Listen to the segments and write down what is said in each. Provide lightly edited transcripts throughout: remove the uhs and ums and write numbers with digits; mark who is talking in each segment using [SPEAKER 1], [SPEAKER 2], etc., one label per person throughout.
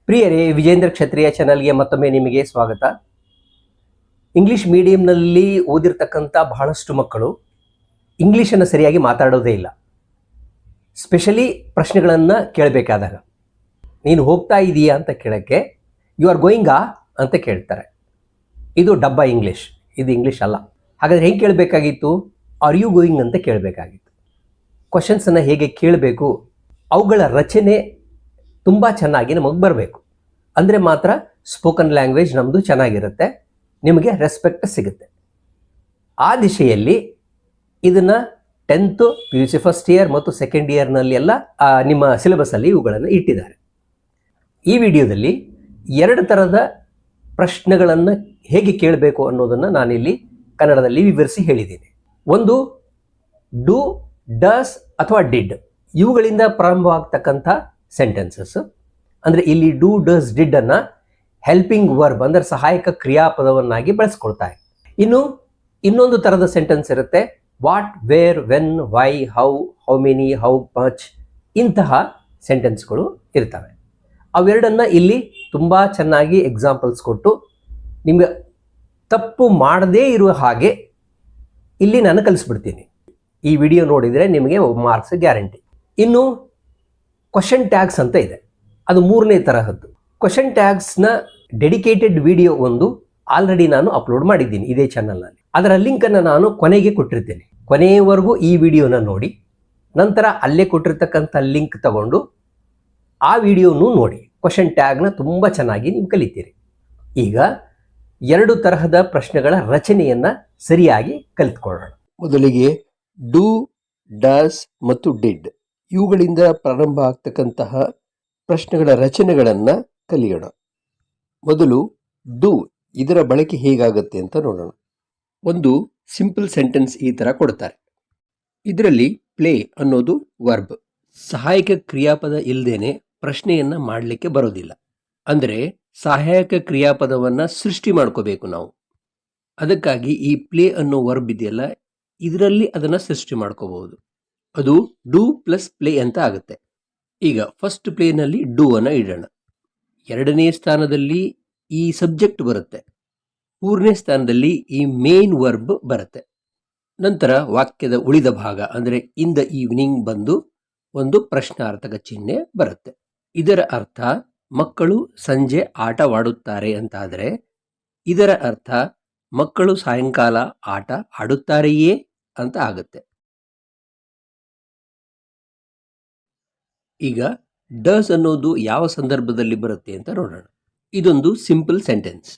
[SPEAKER 1] ಪ್ರಿಯರೇ, ವಿಜೇಂದ್ರ ಕ್ಷತ್ರಿಯ ಚಾನಲ್ಗೆ ಮತ್ತೊಮ್ಮೆ ನಿಮಗೆ ಸ್ವಾಗತ. ಇಂಗ್ಲಿಷ್ ಮೀಡಿಯಂನಲ್ಲಿ ಓದಿರ್ತಕ್ಕಂಥ ಬಹಳಷ್ಟು ಮಕ್ಕಳು ಇಂಗ್ಲೀಷನ್ನು ಸರಿಯಾಗಿ ಮಾತಾಡೋದೇ ಇಲ್ಲ. ಸ್ಪೆಷಲಿ ಪ್ರಶ್ನೆಗಳನ್ನು ಕೇಳಬೇಕಾದಾಗ ನೀನು ಹೋಗ್ತಾ ಇದೀಯಾ ಅಂತ ಕೇಳೋಕ್ಕೆ ಯು ಆರ್ ಗೋಯಿಂಗಾ ಅಂತ ಕೇಳ್ತಾರೆ. ಇದು ಡಬ್ಬಾ ಇಂಗ್ಲೀಷ್, ಇದು ಇಂಗ್ಲೀಷ್ ಅಲ್ಲ. ಹಾಗಾದರೆ ಹೇಗೆ ಕೇಳಬೇಕಾಗಿತ್ತು? ಆರ್ ಯು ಗೋಯಿಂಗ್ ಅಂತ ಕೇಳಬೇಕಾಗಿತ್ತು. ಕ್ವಶನ್ಸನ್ನು ಹೇಗೆ ಕೇಳಬೇಕು, ಅವುಗಳ ರಚನೆ ತುಂಬ ಚೆನ್ನಾಗಿ ನಮಗೆ ಬರಬೇಕು. ಅಂದರೆ ಮಾತ್ರ ಸ್ಪೋಕನ್ ಲ್ಯಾಂಗ್ವೇಜ್ ನಮ್ಮದು ಚೆನ್ನಾಗಿರುತ್ತೆ, ನಿಮಗೆ ರೆಸ್ಪೆಕ್ಟ್ ಸಿಗುತ್ತೆ. ಆ ದಿಶೆಯಲ್ಲಿ ಇದನ್ನು 10th PUC ಫಸ್ಟ್ ಇಯರ್ ಮತ್ತು ಸೆಕೆಂಡ್ ಇಯರ್ನಲ್ಲಿ ಎಲ್ಲ ನಿಮ್ಮ ಸಿಲೆಬಸ್ಸಲ್ಲಿ ಇವುಗಳನ್ನು ಇಟ್ಟಿದ್ದಾರೆ. ಈ ವಿಡಿಯೋದಲ್ಲಿ 2 ಥರದ ಪ್ರಶ್ನೆಗಳನ್ನು ಹೇಗೆ ಕೇಳಬೇಕು ಅನ್ನೋದನ್ನು ನಾನಿಲ್ಲಿ ಕನ್ನಡದಲ್ಲಿ ವಿವರಿಸಿ ಹೇಳಿದ್ದೀನಿ. ಒಂದು ಡು, ಡಸ್ ಅಥವಾ ಡಿಡ್, ಇವುಗಳಿಂದ ಪ್ರಾರಂಭವಾಗ್ತಕ್ಕಂಥ ಸೆಂಟೆನ್ಸಸ್. ಅಂದರೆ ಇಲ್ಲಿ ಡು, ಡಸ್, ಡಿಡ್ ಅನ್ನು ಹೆಲ್ಪಿಂಗ್ ವರ್ಬ್ ಅಂದರೆ ಸಹಾಯಕ ಕ್ರಿಯಾಪದವನ್ನಾಗಿ ಬಳಸ್ಕೊಳ್ತಾರೆ. ಇನ್ನು ಇನ್ನೊಂದು ಥರದ ಸೆಂಟೆನ್ಸ್ ಇರುತ್ತೆ, what, where, when, why, how, how many, how much, ಇಂತಹ ಸೆಂಟೆನ್ಸ್ಗಳು ಇರ್ತವೆ. ಅವೆರಡನ್ನು ಇಲ್ಲಿ ತುಂಬ ಚೆನ್ನಾಗಿ ಎಕ್ಸಾಂಪಲ್ಸ್ ಕೊಟ್ಟು ನಿಮಗೆ ತಪ್ಪು ಮಾಡದೇ ಇರುವ ಹಾಗೆ ಇಲ್ಲಿ ನಾನು ಕಲಿಸ್ಬಿಡ್ತೀನಿ. ಈ ವಿಡಿಯೋ ನೋಡಿದರೆ ನಿಮಗೆ ಮಾರ್ಕ್ಸ್ ಗ್ಯಾರಂಟಿ. ಇನ್ನು ಕ್ವಶನ್ ಟ್ಯಾಗ್ಸ್ ಅಂತ ಇದೆ, ಅದು 3ನೇ ತರಹದ್ದು. ಕ್ವಶನ್ ಟ್ಯಾಗ್ಸ್ನ ಡೆಡಿಕೇಟೆಡ್ ವಿಡಿಯೋ ಒಂದು ಆಲ್ರೆಡಿ ನಾನು ಅಪ್ಲೋಡ್ ಮಾಡಿದ್ದೀನಿ ಇದೇ ಚಾನಲ್ನಲ್ಲಿ. ಅದರ ಲಿಂಕನ್ನು ನಾನು ಕೊನೆಗೆ ಕೊಟ್ಟಿರ್ತೇನೆ. ಕೊನೆಯವರೆಗೂ ಈ ವಿಡಿಯೋನ ನೋಡಿ, ನಂತರ ಅಲ್ಲೇ ಕೊಟ್ಟಿರ್ತಕ್ಕಂಥ ಲಿಂಕ್ ತಗೊಂಡು ಆ ವಿಡಿಯೋನೂ ನೋಡಿ. ಕ್ವಶನ್ ಟ್ಯಾಗ್ನ ತುಂಬ ಚೆನ್ನಾಗಿ ನೀವು ಕಲಿತೀರಿ. ಈಗ 2 ತರಹದ ಪ್ರಶ್ನೆಗಳ ರಚನೆಯನ್ನು ಸರಿಯಾಗಿ ಕಲಿತ್ಕೊಳ್ಳೋಣ. ಮೊದಲಿಗೆ ಡು, ಡಸ್ ಮತ್ತು ಡಿಡ್ ಇವುಗಳಿಂದ ಪ್ರಾರಂಭ ಆಗ್ತಕ್ಕಂತಹ ಪ್ರಶ್ನೆಗಳ ರಚನೆಗಳನ್ನು ಕಲಿಯೋಣ. ಮೊದಲು ಡು, ಇದರ ಬಳಕೆ ಹೇಗಾಗುತ್ತೆ ಅಂತ ನೋಡೋಣ. ಒಂದು ಸಿಂಪಲ್ ಸೆಂಟೆನ್ಸ್ ಈ ಥರ ಕೊಡ್ತಾರೆ. ಇದರಲ್ಲಿ ಪ್ಲೇ ಅನ್ನೋದು ವರ್ಬ್, ಸಹಾಯಕ ಕ್ರಿಯಾಪದ ಇಲ್ಲದೇನೆ ಪ್ರಶ್ನೆಯನ್ನು ಮಾಡಲಿಕ್ಕೆ ಬರೋದಿಲ್ಲ. ಅಂದರೆ ಸಹಾಯಕ ಕ್ರಿಯಾಪದವನ್ನು ಸೃಷ್ಟಿ ಮಾಡ್ಕೋಬೇಕು ನಾವು. ಅದಕ್ಕಾಗಿ ಈ ಪ್ಲೇ ಅನ್ನೋ ವರ್ಬ್ ಇದೆಯಲ್ಲ, ಇದರಲ್ಲಿ ಅದನ್ನು ಸೃಷ್ಟಿ ಮಾಡ್ಕೋಬಹುದು. ಅದು ಡು ಪ್ಲಸ್ ಪ್ಲೇ ಅಂತ ಆಗುತ್ತೆ. ಈಗ ಫಸ್ಟ್ ಪ್ಲೇನಲ್ಲಿ ಡು ಅನ್ನು ಇಡೋಣ. 2ನೇ ಸ್ಥಾನದಲ್ಲಿ ಈ ಸಬ್ಜೆಕ್ಟ್ ಬರುತ್ತೆ. 3ನೇ ಸ್ಥಾನದಲ್ಲಿ ಈ ಮೇನ್ ವರ್ಬ್ ಬರುತ್ತೆ. ನಂತರ ವಾಕ್ಯದ ಉಳಿದ ಭಾಗ ಅಂದರೆ ಇನ್ ದ ಈವ್ನಿಂಗ್ ಬಂದು ಒಂದು ಪ್ರಶ್ನಾರ್ಥಕ ಚಿಹ್ನೆ ಬರುತ್ತೆ. ಇದರ ಅರ್ಥ ಮಕ್ಕಳು ಸಂಜೆ ಆಟವಾಡುತ್ತಾರೆ ಅಂತಾದರೆ ಇದರ ಅರ್ಥ ಮಕ್ಕಳು ಸಾಯಂಕಾಲ ಆಟ ಆಡುತ್ತಾರೆಯೇ ಅಂತ ಆಗುತ್ತೆ. ಈಗ ಡಸ್ ಅನ್ನೋದು ಯಾವ ಸಂದರ್ಭದಲ್ಲಿ ಬರುತ್ತೆ ಅಂತ ನೋಡೋಣ. ಇದೊಂದು ಸಿಂಪಲ್ ಸೆಂಟೆನ್ಸ್.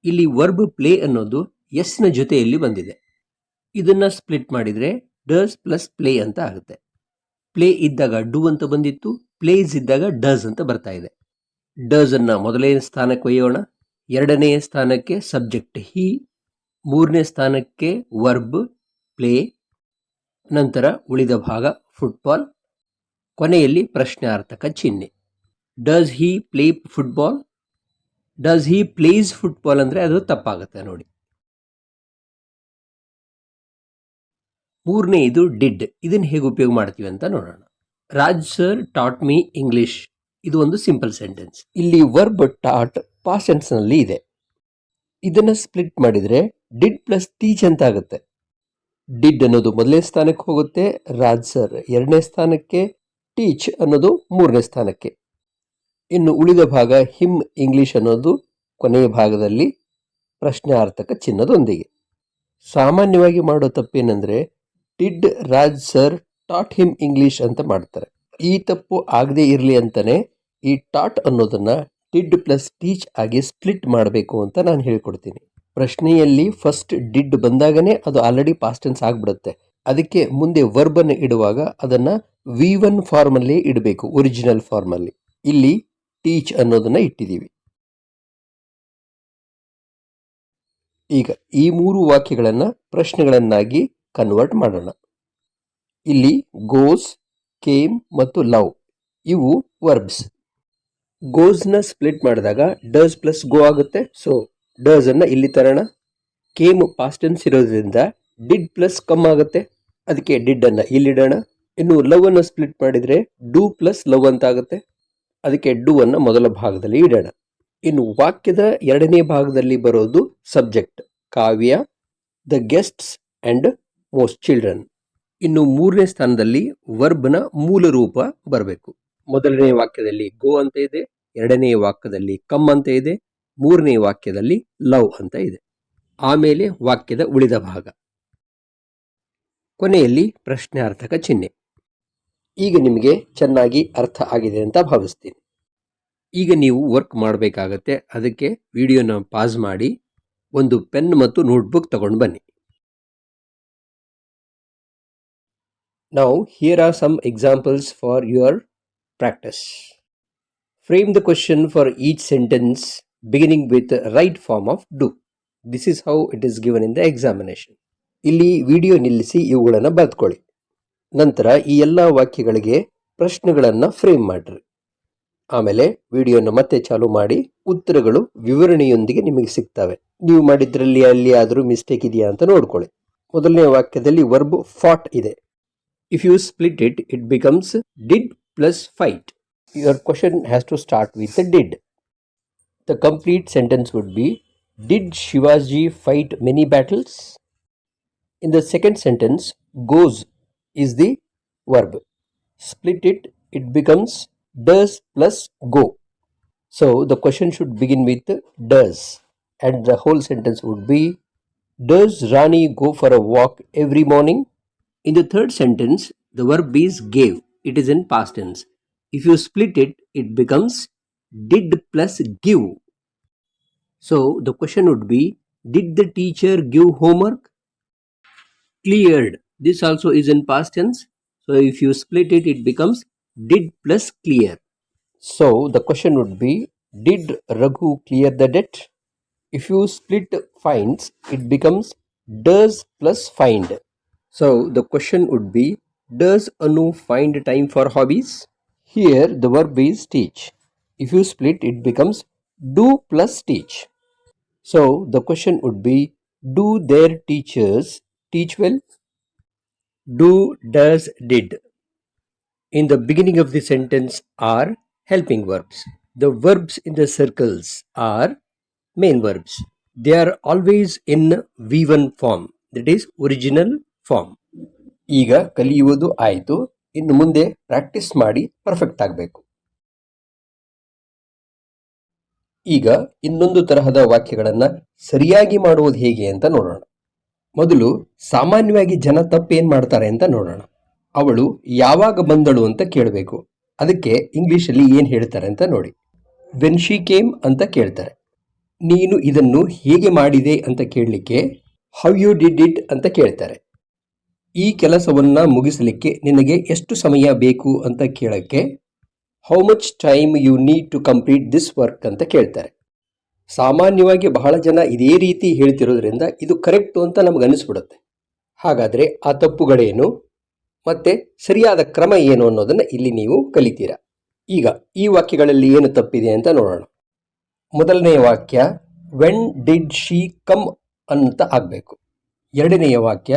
[SPEAKER 1] ಇಲ್ಲಿ ವರ್ಬ್ ಪ್ಲೇ ಅನ್ನೋದು ಎಸ್ನ ಜೊತೆಯಲ್ಲಿ ಬಂದಿದೆ. ಇದನ್ನು ಸ್ಪ್ಲಿಟ್ ಮಾಡಿದರೆ ಡಸ್ ಪ್ಲಸ್ ಪ್ಲೇ ಅಂತ ಆಗುತ್ತೆ. ಪ್ಲೇ ಇದ್ದಾಗ ಡು ಅಂತ ಬಂದಿತ್ತು, ಪ್ಲೇಸ್ ಇದ್ದಾಗ ಡಸ್ ಅಂತ ಬರ್ತಾ ಇದೆ. ಡಸ್ ಅನ್ನು ಮೊದಲನೇ ಸ್ಥಾನಕ್ಕೆ ಒಯ್ಯೋಣ. 2ನೇ ಸ್ಥಾನಕ್ಕೆ ಸಬ್ಜೆಕ್ಟ್ ಹಿ, 3ನೇ ಸ್ಥಾನಕ್ಕೆ ವರ್ಬ್ ಪ್ಲೇ, ನಂತರ ಉಳಿದ ಭಾಗ ಫುಟ್ಬಾಲ್, ಕೊನೆಯಲ್ಲಿ ಪ್ರಶ್ನಾರ್ಥಕ ಚಿಹ್ನೆ. Does he play football? Does he plays football ಅಂದರೆ ಅದು ತಪ್ಪಾಗುತ್ತೆ ನೋಡಿ. 3ನೇದು ಡಿಡ್. ಇದನ್ನು ಹೇಗೆ ಉಪಯೋಗ ಮಾಡ್ತೀವಿ ಅಂತ ನೋಡೋಣ. Raj sir taught me English, ಇದು ಒಂದು ಸಿಂಪಲ್ ಸೆಂಟೆನ್ಸ್. ಇಲ್ಲಿ ವರ್ಬ್ ಟಾಟ್ ಪಾಸ್ಟ್ ಟೆನ್ಸ್ನಲ್ಲಿ ಇದೆ. ಇದನ್ನು ಸ್ಪ್ಲಿಟ್ ಮಾಡಿದರೆ ಡಿಡ್ ಪ್ಲಸ್ ಟೀಚ್ ಅಂತ ಆಗುತ್ತೆ. ಡಿಡ್ ಅನ್ನೋದು ಮೊದಲನೇ ಸ್ಥಾನಕ್ಕೆ ಹೋಗುತ್ತೆ, ರಾಜ್ ಸರ್ 2ನೇ ಸ್ಥಾನಕ್ಕೆ, ಟೀಚ್ ಅನ್ನೋದು 3ನೇ ಸ್ಥಾನಕ್ಕೆ. ಇನ್ನು ಉಳಿದ ಭಾಗ ಹಿಮ್ ಇಂಗ್ಲಿಷ್ ಅನ್ನೋದು ಕೊನೆಯ ಭಾಗದಲ್ಲಿ ಪ್ರಶ್ನಾರ್ಥಕ ಚಿಹ್ನದೊಂದಿಗೆ. ಸಾಮಾನ್ಯವಾಗಿ ಮಾಡೋ ತಪ್ಪೇನೆಂದರೆ did Raj sir taught him English ಅಂತ ಮಾಡ್ತಾರೆ. ಈ ತಪ್ಪು ಆಗದೆ ಇರಲಿ ಅಂತಾನೆ ಈ ಟಾಟ್ ಅನ್ನೋದನ್ನು ಡಿಡ್ ಪ್ಲಸ್ ಟೀಚ್ ಆಗಿ ಸ್ಪ್ಲಿಟ್ ಮಾಡಬೇಕು ಅಂತ ನಾನು ಹೇಳ್ಕೊಡ್ತೀನಿ. ಪ್ರಶ್ನೆಯಲ್ಲಿ ಫಸ್ಟ್ ಡಿಡ್ ಬಂದಾಗನೇ ಅದು ಆಲ್ರೆಡಿ ಪಾಸ್ಟ್ ಟೆನ್ಸ್ ಆಗಿಬಿಡುತ್ತೆ. ಅದಕ್ಕೆ ಮುಂದೆ ವರ್ಬನ್ನು ಇಡುವಾಗ ಅದನ್ನು V1 ಫಾರ್ಮಲ್ಲಿ ಇಡಬೇಕು, ಒರಿಜಿನಲ್ ಫಾರ್ಮಲ್ಲಿ. ಇಲ್ಲಿ ಟೀಚ್ ಅನ್ನೋದನ್ನು ಇಟ್ಟಿದ್ದೀವಿ. ಈಗ ಈ 3 ವಾಕ್ಯಗಳನ್ನು ಪ್ರಶ್ನೆಗಳನ್ನಾಗಿ ಕನ್ವರ್ಟ್ ಮಾಡೋಣ. ಇಲ್ಲಿ ಗೋಸ್, ಕೇಮ್ ಮತ್ತು ಲವ್ ಇವು ವರ್ಬ್ಸ್. ಗೋಸ್ನ ಸ್ಪ್ಲಿಟ್ ಮಾಡಿದಾಗ ಡಸ್ ಪ್ಲಸ್ ಗೋ ಆಗುತ್ತೆ. ಸೊ ಡಸ್ ಅನ್ನು ಇಲ್ಲಿ ತರೋಣ. ಕೇಮ್ ಪಾಸ್ಟ್ ಟೆನ್ಸ್ ಇರೋದ್ರಿಂದ ಡಿಡ್ ಪ್ಲಸ್ ಕಮ್ ಆಗುತ್ತೆ, ಅದಕ್ಕೆ ಡಿಡ್ ಅನ್ನು ಇಲ್ಲಿಡೋಣ. ಇನ್ನು ಲವ್ ಅನ್ನು ಸ್ಪ್ಲಿಟ್ ಮಾಡಿದರೆ ಡೂ ಪ್ಲಸ್ ಲವ್ ಅಂತ ಆಗುತ್ತೆ. ಅದಕ್ಕೆ ಡು ಅನ್ನು ಮೊದಲ ಭಾಗದಲ್ಲಿ ಇಡೋಣ. ಇನ್ನು ವಾಕ್ಯದ ಎರಡನೇ ಭಾಗದಲ್ಲಿ ಬರೋದು subject, Kavya, the guests and most children. ಇನ್ನು ಮೂರನೇ ಸ್ಥಾನದಲ್ಲಿ ವರ್ಬ್ನ ಮೂಲ ರೂಪ ಬರಬೇಕು. ಮೊದಲನೇ ವಾಕ್ಯದಲ್ಲಿ ಗೋ ಅಂತ ಇದೆ, ಎರಡನೇ ವಾಕ್ಯದಲ್ಲಿ ಕಮ್ ಅಂತ ಇದೆ, ಮೂರನೇ ವಾಕ್ಯದಲ್ಲಿ ಲವ್ ಅಂತ ಇದೆ. ಆಮೇಲೆ ವಾಕ್ಯದ ಉಳಿದ ಭಾಗ, ಕೊನೆಯಲ್ಲಿ ಪ್ರಶ್ನಾರ್ಥಕ ಚಿಹ್ನೆ. ಈಗ ನಿಮಗೆ ಚೆನ್ನಾಗಿ ಅರ್ಥ ಆಗಿದೆ ಅಂತ ಭಾವಿಸ್ತೀನಿ. ಈಗ ನೀವು ವರ್ಕ್ ಮಾಡಬೇಕಾಗತ್ತೆ. ಅದಕ್ಕೆ ವಿಡಿಯೋನ ಪಾಸ್ ಮಾಡಿ ಒಂದು ಪೆನ್ ಮತ್ತು ನೋಟ್ಬುಕ್ ತಗೊಂಡು ಬನ್ನಿ. Now here are some examples for your practice. Frame the question for each sentence beginning with the right form of do. This is how it is given in the examination. ಇಲ್ಲಿ video ನಿಲ್ಲಿಸಿ ಇವುಗಳನ್ನು ಬರೆದುಕೊಳ್ಳಿ. ನಂತರ ಈ ಎಲ್ಲ ವಾಕ್ಯಗಳಿಗೆ ಪ್ರಶ್ನೆಗಳನ್ನು frame ಮಾಡಿರಿ. ಆಮೇಲೆ ವಿಡಿಯೋನ ಮತ್ತೆ ಚಾಲು ಮಾಡಿ ಉತ್ತರಗಳು ವಿವರಣೆಯೊಂದಿಗೆ ನಿಮಗೆ ಸಿಗ್ತವೆ. ನೀವು ಮಾಡಿದ್ರಲ್ಲಿ ಅಲ್ಲಿ ಆದರೂ ಮಿಸ್ಟೇಕ್ ಇದೆಯಾ ಅಂತ ನೋಡ್ಕೊಳ್ಳಿ. ಮೊದಲನೇ ವಾಕ್ಯದಲ್ಲಿ ವರ್ಬ್ ಫಾಟ್ ಇದೆ. If you split it, it becomes did plus fight. Your question has to start with the did. The complete sentence would be, did Shivaji fight many battles? In the second sentence, goes is the verb. Split it, it becomes does plus go. So the question should begin with does, and the whole sentence would be, does Rani go for a walk every morning? In the third sentence, the verb is gave. It is in past tense. If you split it, it becomes did plus give. So the question would be, did the teacher give homework? Cleared. This also is in past tense. So if you split it, it becomes did plus clear. So the question would be, did Raghu clear the debt? If you split finds, it becomes does plus find. So the question would be, does Anu find time for hobbies? Here the verb is teach. If you split, it becomes do plus teach. So the question would be, do their teachers teach well? Do, does, did. In the beginning of the sentence are helping verbs. The verbs in the circles are main verbs. They are always in V1 form, that is original form. ಈಗ ಕಲಿಯುವುದು ಆಯಿತು. ಇನ್ನು ಮುಂದೆ practice ಮಾಡಿ perfect ಆಗಬೇಕು. ಈಗ ಇನ್ನೊಂದು ತರಹದ ವಾಕ್ಯಗಳನ್ನು ಸರಿಯಾಗಿ ಮಾಡುವುದು ಹೇಗೆ ಅಂತ ನೋಡೋಣ. ಮೊದಲು ಸಾಮಾನ್ಯವಾಗಿ ಜನ ತಪ್ಪೇನು ಮಾಡ್ತಾರೆ ಅಂತ ನೋಡೋಣ. ಅವಳು ಯಾವಾಗ ಬಂದಳು ಅಂತ ಕೇಳಬೇಕು. ಅದಕ್ಕೆ ಇಂಗ್ಲಿಷಲ್ಲಿ ಏನು ಹೇಳ್ತಾರೆ ಅಂತ ನೋಡಿ. ವೆನ್ ಶಿ ಕೇಮ್ ಅಂತ ಕೇಳ್ತಾರೆ. ನೀನು ಇದನ್ನು ಹೇಗೆ ಮಾಡಿದೆ ಅಂತ ಕೇಳಲಿಕ್ಕೆ ಹೌ ಯು ಡಿಡ್ ಇಟ್ ಅಂತ ಕೇಳ್ತಾರೆ. ಈ ಕೆಲಸವನ್ನು ಮುಗಿಸಲಿಕ್ಕೆ ನಿನಗೆ ಎಷ್ಟು ಸಮಯ ಬೇಕು ಅಂತ ಕೇಳೋಕ್ಕೆ how much time you need to complete this work ಅಂತ ಕೇಳ್ತಾರೆ. ಸಾಮಾನ್ಯವಾಗಿ ಬಹಳ ಜನ ಇದೇ ರೀತಿ ಹೇಳ್ತಿರೋದ್ರಿಂದ ಇದು ಕರೆಕ್ಟು ಅಂತ ನಮಗೆ ಅನಿಸ್ಬಿಡುತ್ತೆ. ಹಾಗಾದರೆ ಆ ತಪ್ಪುಗಳೇನು ಮತ್ತು ಸರಿಯಾದ ಕ್ರಮ ಏನು ಅನ್ನೋದನ್ನು ಇಲ್ಲಿ ನೀವು ಕಲಿತೀರಾ. ಈಗ ಈ ವಾಕ್ಯಗಳಲ್ಲಿ ಏನು ತಪ್ಪಿದೆ ಅಂತ ನೋಡೋಣ. ಮೊದಲನೆಯ ವಾಕ್ಯ ವೆನ್ ಡಿಡ್ ಶಿ ಕಮ್ ಅಂತ ಆಗಬೇಕು. ಎರಡನೆಯ ವಾಕ್ಯ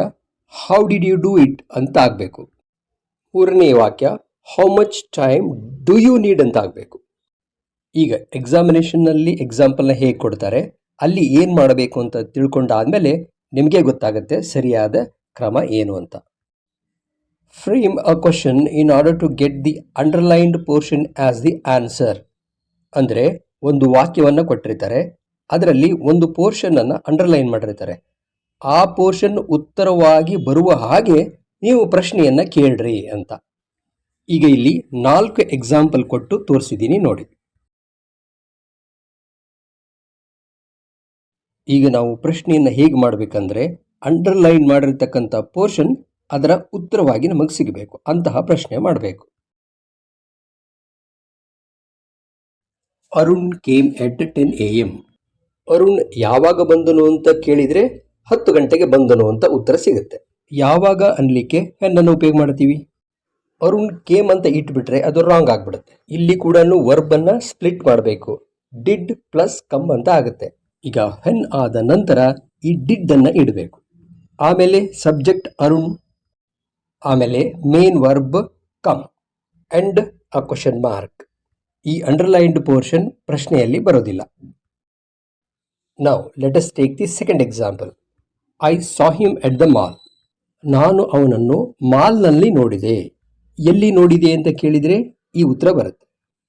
[SPEAKER 1] how did you do it ಅಂತ ಆಗಬೇಕು. ಮೂರನೆಯ ವಾಕ್ಯ how much time do you need ಅಂತ ಆಗಬೇಕು. ಈಗ ಎಕ್ಸಾಮಿನೇಷನ್ನಲ್ಲಿ ಎಕ್ಸಾಂಪಲ್ನ ಹೇಗೆ ಕೊಡ್ತಾರೆ, ಅಲ್ಲಿ ಏನು ಮಾಡಬೇಕು ಅಂತ ತಿಳ್ಕೊಂಡಾದಮೇಲೆ ನಿಮಗೆ ಗೊತ್ತಾಗುತ್ತೆ ಸರಿಯಾದ ಕ್ರಮ ಏನು ಅಂತ. Frame a question in order to get the underlined portion as the answer. ಅಂದರೆ ಒಂದು ವಾಕ್ಯವನ್ನು ಕೊಟ್ಟಿರ್ತಾರೆ, ಅದರಲ್ಲಿ ಒಂದು ಪೋರ್ಷನನ್ನು ಅಂಡರ್ಲೈನ್ ಮಾಡಿರ್ತಾರೆ. ಆ ಪೋರ್ಷನ್ ಉತ್ತರವಾಗಿ ಬರುವ ಹಾಗೆ ನೀವು ಪ್ರಶ್ನೆಯನ್ನು ಕೇಳ್ರಿ ಅಂತ. ಈಗ ಇಲ್ಲಿ 4 ಎಕ್ಸಾಂಪಲ್ ಕೊಟ್ಟು ತೋರಿಸಿದ್ದೀನಿ ನೋಡಿ. ಈಗ ನಾವು ಪ್ರಶ್ನೆಯನ್ನು ಹೇಗೆ ಮಾಡಬೇಕಂದ್ರೆ, ಅಂಡರ್ಲೈನ್ ಮಾಡಿರ್ತಕ್ಕಂಥ ಪೋರ್ಷನ್ ಅದರ ಉತ್ತರವಾಗಿ ನಮಗೆ ಸಿಗಬೇಕು, ಅಂತಹ ಪ್ರಶ್ನೆ ಮಾಡಬೇಕು. Arun came at 10 AM. Arun ಯಾವಾಗ ಬಂದನು ಅಂತ ಕೇಳಿದರೆ 10 ಗಂಟೆಗೆ ಬಂದನು ಅಂತ ಉತ್ತರ ಸಿಗುತ್ತೆ. ಯಾವಾಗ ಅನ್ಲಿಕ್ಕೆ ಹೆಣ್ಣನ್ನು ಉಪಯೋಗ ಮಾಡ್ತೀವಿ. ಅರುಣ್ ಕೇಮ್ ಅಂತ ಇಟ್ಬಿಟ್ರೆ ಅದು ರಾಂಗ್ ಆಗಿಬಿಡುತ್ತೆ. ಇಲ್ಲಿ ಕೂಡ ವರ್ಬನ್ನು ಸ್ಪ್ಲಿಟ್ ಮಾಡಬೇಕು. ಡಿಡ್ ಪ್ಲಸ್ ಕಮ್ ಅಂತ ಆಗುತ್ತೆ. ಈಗ ಹೆನ್ ಆದ ನಂತರ ಈ ಡಿಡ್ ಅನ್ನು ಇಡಬೇಕು. ಆಮೇಲೆ ಸಬ್ಜೆಕ್ಟ್ ಅರುಣ್, ಆಮೇಲೆ main verb come and a question mark. ಈ ಅಂಡರ್ಲೈನ್ಡ್ ಪೋರ್ಷನ್ ಪ್ರಶ್ನೆಯಲ್ಲಿ ಬರೋದಿಲ್ಲ. Now let us take the second example. I saw him at the mall. ನಾನು ಅವನನ್ನು ಮಾಲ್ನಲ್ಲಿ ನೋಡಿದೆ. ಎಲ್ಲಿ ನೋಡಿದೆ ಅಂತ ಕೇಳಿದರೆ ಈ ಉತ್ತರ ಬರುತ್ತೆ.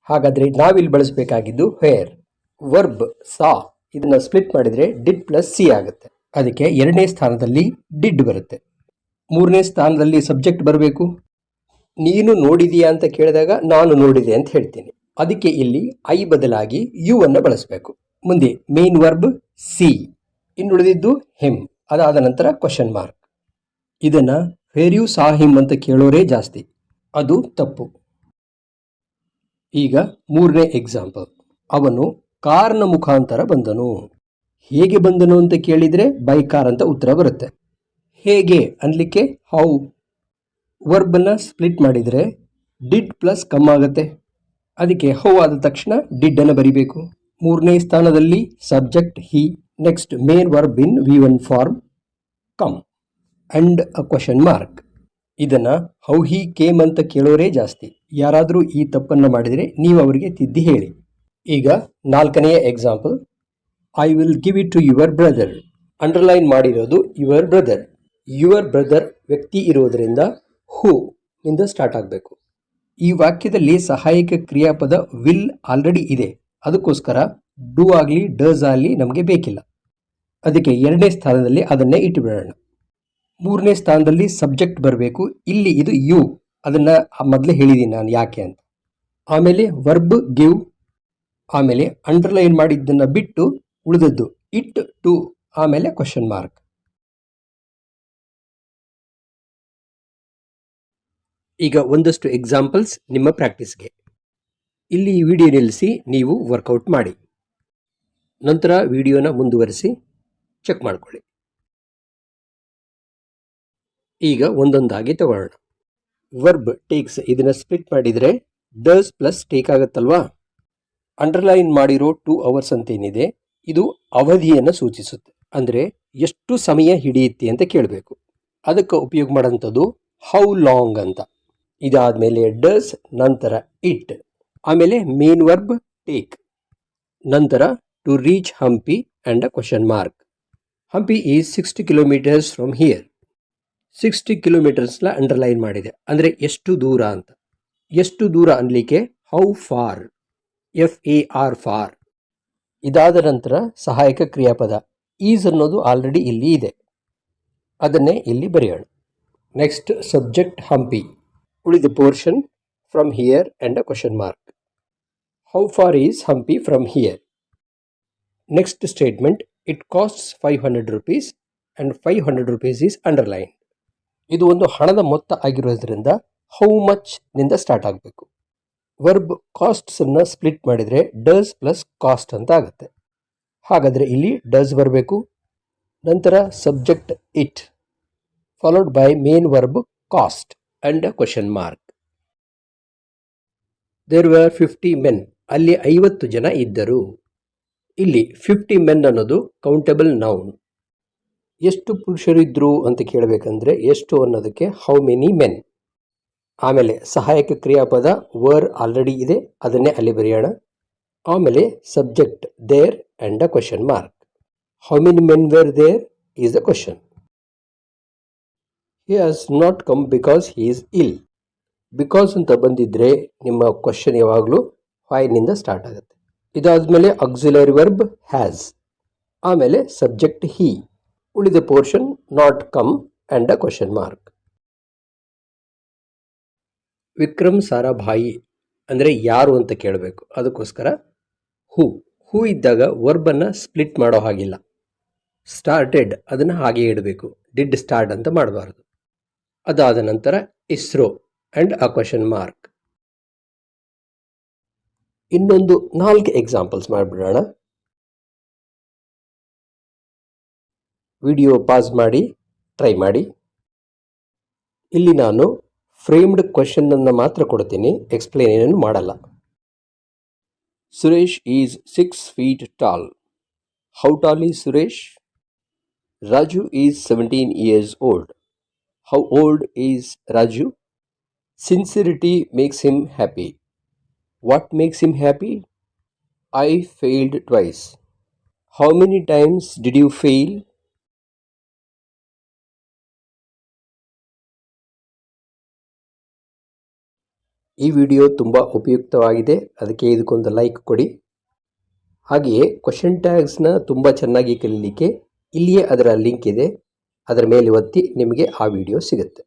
[SPEAKER 1] ಹಾಗಾದರೆ ನಾವಿಲ್ಲಿ ಬಳಸಬೇಕಾಗಿದ್ದು ವೇರ್. ವರ್ಬ್ ಸಾ ಇದನ್ನ ಸ್ಪ್ಲಿಟ್ ಮಾಡಿದರೆ ಡಿಡ್ ಪ್ಲಸ್ ಸಿ ಆಗುತ್ತೆ. ಅದಕ್ಕೆ ಎರಡನೇ ಸ್ಥಾನದಲ್ಲಿ ಡಿಡ್ ಬರುತ್ತೆ. ಮೂರನೇ ಸ್ಥಾನದಲ್ಲಿ ಸಬ್ಜೆಕ್ಟ್ ಬರಬೇಕು. ನೀನು ನೋಡಿದೀಯಾ ಅಂತ ಕೇಳಿದಾಗ ನಾನು ನೋಡಿದೆ ಅಂತ ಹೇಳ್ತೀನಿ. ಅದಕ್ಕೆ ಇಲ್ಲಿ ಐ ಬದಲಾಗಿ ಯು ಅನ್ನು ಬಳಸಬೇಕು. ಮುಂದೆ ಮೇನ್ ವರ್ಬ್ ಸಿ, ಇನ್ನುಳಿದಿದ್ದು ಹಿಮ್. ಅದಾದ ನಂತರ ಕ್ವಶನ್ ಮಾರ್ಕ್. ಇದನ್ನ ವೇರ್ ಯು ಸಾ ಹಿಮ್ ಅಂತ ಕೇಳೋರೇ ಜಾಸ್ತಿ, ಅದು ತಪ್ಪು. ಈಗ ಮೂರನೇ ಎಕ್ಸಾಂಪಲ್. ಅವನು ಕಾರ್ನ ಮುಖಾಂತರ ಬಂದನು. ಹೇಗೆ ಬಂದನು ಅಂತ ಕೇಳಿದರೆ ಬೈ ಕಾರ್ ಅಂತ ಉತ್ತರ ಬರುತ್ತೆ. ಹೇಗೆ ಅನ್ಲಿಕ್ಕೆ ಹೌ. ವರ್ಬನ್ನು ಸ್ಪ್ಲಿಟ್ ಮಾಡಿದರೆ ಡಿಡ್ ಪ್ಲಸ್ ಕಮ್ ಆಗುತ್ತೆ. ಅದಕ್ಕೆ ಹೌ ಆದ ತಕ್ಷಣ ಡಿಡ್ ಅನ್ನು ಬರಿಬೇಕು. ಮೂರನೇ ಸ್ಥಾನದಲ್ಲಿ subject he, next main verb in V1 form come and a question mark. ಇದನ್ನು ಹೌ ಹಿ ಕೇಮ್ ಅಂತ ಕೇಳೋರೇ ಜಾಸ್ತಿ. ಯಾರಾದರೂ ಈ ತಪ್ಪನ್ನು ಮಾಡಿದರೆ ನೀವು ಅವರಿಗೆ ತಿದ್ದಿ ಹೇಳಿ. ಈಗ ನಾಲ್ಕನೆಯ example. I will give it to your brother. Underline ಮಾಡಿರೋದು ಯುವರ್ ಬ್ರದರ್. ಯುವರ್ ಬ್ರದರ್ ವ್ಯಕ್ತಿ ಇರೋದರಿಂದ ಹೂ ನಿಂದ ಸ್ಟಾರ್ಟ್ ಆಗಬೇಕು. ಈ ವಾಕ್ಯದಲ್ಲಿ ಸಹಾಯಕ ಕ್ರಿಯಾಪದ ವಿಲ್ ಆಲ್ರೆಡಿ ಇದೆ, ಅದಕ್ಕೋಸ್ಕರ ಡೂ ಆಗಲಿ ಡಸ್ ಆಗಲಿ ನಮಗೆ ಬೇಕಿಲ್ಲ. ಅದಕ್ಕೆ ಎರಡನೇ ಸ್ಥಾನದಲ್ಲಿ ಅದನ್ನೇ ಇಟ್ಟುಬಿಡೋಣ. ಮೂರನೇ ಸ್ಥಾನದಲ್ಲಿ ಸಬ್ಜೆಕ್ಟ್ ಬರಬೇಕು. ಇಲ್ಲಿ ಇದು ಯು, ಅದನ್ನು ಮೊದಲೇ ಹೇಳಿದ್ದೀನಿ ನಾನು ಯಾಕೆ ಅಂತ. ಆಮೇಲೆ ವರ್ಬ್ ಗಿವ್, ಆಮೇಲೆ ಅಂಡರ್ಲೈನ್ ಮಾಡಿದ್ದನ್ನು ಬಿಟ್ಟು ಉಳಿದದ್ದು ಇಟ್ ಟು, ಆಮೇಲೆ ಕ್ವಶನ್ ಮಾರ್ಕ್. ಈಗ ಒಂದಷ್ಟು ಎಕ್ಸಾಂಪಲ್ಸ್ ನಿಮ್ಮ ಪ್ರಾಕ್ಟೀಸ್ಗೆ. ಇಲ್ಲಿ ಈ ವಿಡಿಯೋ ನಿಲ್ಲಿಸಿ ನೀವು ವರ್ಕೌಟ್ ಮಾಡಿ, ನಂತರ ವಿಡಿಯೋನ ಮುಂದುವರಿಸಿ ಚೆಕ್ ಮಾಡ್ಕೊಳ್ಳಿ. ಈಗ ಒಂದೊಂದಾಗಿ ತಗೊಳ್ಳೋಣ. ವರ್ಬ್ ಟೇಕ್ಸ್ ಇದನ್ನು ಸ್ಪ್ಲಿಟ್ ಮಾಡಿದರೆ ಡಸ್ ಪ್ಲಸ್ ಟೇಕ್ ಆಗುತ್ತಲ್ವಾ. ಅಂಡರ್ಲೈನ್ ಮಾಡಿರೋ 2 hours ಅಂತೇನಿದೆ ಇದು ಅವಧಿಯನ್ನು ಸೂಚಿಸುತ್ತೆ. ಅಂದರೆ ಎಷ್ಟು ಸಮಯ ಹಿಡಿಯುತ್ತೆ ಅಂತ ಕೇಳಬೇಕು. ಅದಕ್ಕೆ ಉಪಯೋಗ ಮಾಡೋಂಥದ್ದು ಹೌ ಲಾಂಗ್ ಅಂತ. ಇದಾದಮೇಲೆ ಡಸ್, ನಂತರ ಇಟ್, ಆಮೇಲೆ ಮೇನ್ ವರ್ಬ್ ಟೇಕ್, ನಂತರ to reach Hampi and a question mark. Hampi is 60 kilometers from here. 60 kilometersನ ಅಂಡರ್ಲೈನ್ ಮಾಡಿದೆ, ಅಂದರೆ ಎಷ್ಟು ದೂರ ಅಂತ. ಎಷ್ಟು ದೂರ ಅನ್ಲಿಕ್ಕೆ ಹೌ ಫಾರ್, FAR ಫಾರ್. ಇದಾದ ನಂತರ ಸಹಾಯಕ ಕ್ರಿಯಾಪದ ಈಸ್ ಅನ್ನೋದು ಆಲ್ರೆಡಿ ಇಲ್ಲಿ ಇದೆ, ಅದನ್ನೇ ಇಲ್ಲಿ ಬರೆಯೋಣ. ನೆಕ್ಸ್ಟ್ ಸಬ್ಜೆಕ್ಟ್ ಹಂಪಿ, ಉಳಿದ portion from here and a question mark. How far is Hampi from here. Next statement, it costs 500 rupees and 500 rupees is underline. ಇದು ಒಂದು ಹಣದ ಮೊತ್ತ ಆಗಿರೋದ್ರಿಂದ ಹೌ ಮಚ್ ನಿಂದ ಸ್ಟಾರ್ಟ್ ಆಗಬೇಕು. ವರ್ಬ್ ಕಾಸ್ಟ್ಸನ್ನು ಸ್ಪ್ಲಿಟ್ ಮಾಡಿದರೆ ಡಸ್ ಪ್ಲಸ್ ಕಾಸ್ಟ್ ಅಂತ ಆಗುತ್ತೆ. ಹಾಗಾದರೆ ಇಲ್ಲಿ ಡಸ್ ಬರಬೇಕು, ನಂತರ subject it, followed by main verb cost and a question mark. There were 50 men. ಅಲ್ಲಿ 50 ಜನ ಇದ್ದರು. ಇಲ್ಲಿ 50 men ಅನ್ನೋದು ಕೌಂಟಬಲ್ ನೌನ್. ಎಷ್ಟು ಪುರುಷರು ಇದ್ದರು ಅಂತ ಕೇಳಬೇಕಂದ್ರೆ ಎಷ್ಟು ಅನ್ನೋದಕ್ಕೆ ಹೌ ಮೆನಿ ಮೆನ್. ಆಮೇಲೆ ಸಹಾಯಕ ಕ್ರಿಯಾಪದ ವರ್ ಆಲ್ರೆಡಿ ಇದೆ, ಅದನ್ನೇ ಅಲ್ಲಿ ಬರೆಯೋಣ. ಆಮೇಲೆ subject there and a question mark. How many men were there is the question. He has not come because he is ill. Because ಅಂತ ಬಂದಿದ್ರೆ ನಿಮ್ಮ ಕ್ವಶನ್ ಯಾವಾಗಲೂ ವೈನಿಂದ ಸ್ಟಾರ್ಟ್ ಆಗುತ್ತೆ. ಇದಾದಮೇಲೆ ಆಕ್ಸಿಲರಿ ವರ್ಬ್ ಹ್ಯಾಸ್, ಆಮೇಲೆ ಸಬ್ಜೆಕ್ಟ್ ಹಿ, ಉಳಿದ portion not come and a question mark. Vikram Sarabhai ಅಂದರೆ ಯಾರು ಅಂತ ಕೇಳಬೇಕು, ಅದಕ್ಕೋಸ್ಕರ ಹೂ ಇದ್ದಾಗ ವರ್ಬನ್ನು ಸ್ಪ್ಲಿಟ್ ಮಾಡೋ ಹಾಗಿಲ್ಲ. ಸ್ಟಾರ್ಟೆಡ್ ಅದನ್ನು ಹಾಗೆ ಇಡಬೇಕು, ಡಿಡ್ ಸ್ಟಾರ್ಟ್ ಅಂತ ಮಾಡಬಾರ್ದು. ಅದಾದ ನಂತರ ISRO and a question mark. ಇನ್ನೊಂದು 4 ಎಕ್ಸಾಂಪಲ್ಸ್ ಮಾಡಿಬಿಡೋಣ. ವಿಡಿಯೋ ಪಾಸ್ ಮಾಡಿ ಟ್ರೈ ಮಾಡಿ. ಇಲ್ಲಿ ನಾನು ಫ್ರೇಮ್ಡ್ ಕ್ವಶನನ್ನು ಮಾತ್ರ ಕೊಡ್ತೀನಿ, ಎಕ್ಸ್ಪ್ಲೇನ್ ಏನನ್ನು ಮಾಡಲ್ಲ. Suresh is 6 feet tall. How tall is Suresh? Raju is 17 years old. How old is Raju? Sincerity makes him happy. What makes him happy? I failed twice. How many times did you fail? ಈ video ತುಂಬ ಉಪಯುಕ್ತವಾಗಿದೆ, ಅದಕ್ಕೆ ಇದಕ್ಕೊಂದು like ಕೊಡಿ. ಹಾಗೆಯೇ question ಟ್ಯಾಗ್ಸ್ನ ತುಂಬ ಚೆನ್ನಾಗಿ ಕಲೀಲಿಕ್ಕೆ ಇಲ್ಲಿಯೇ ಅದರ ಲಿಂಕ್ ಇದೆ, ಅದರ ಮೇಲೆ ಒತ್ತಿ ನಿಮಗೆ ಆ ವಿಡಿಯೋ ಸಿಗುತ್ತೆ.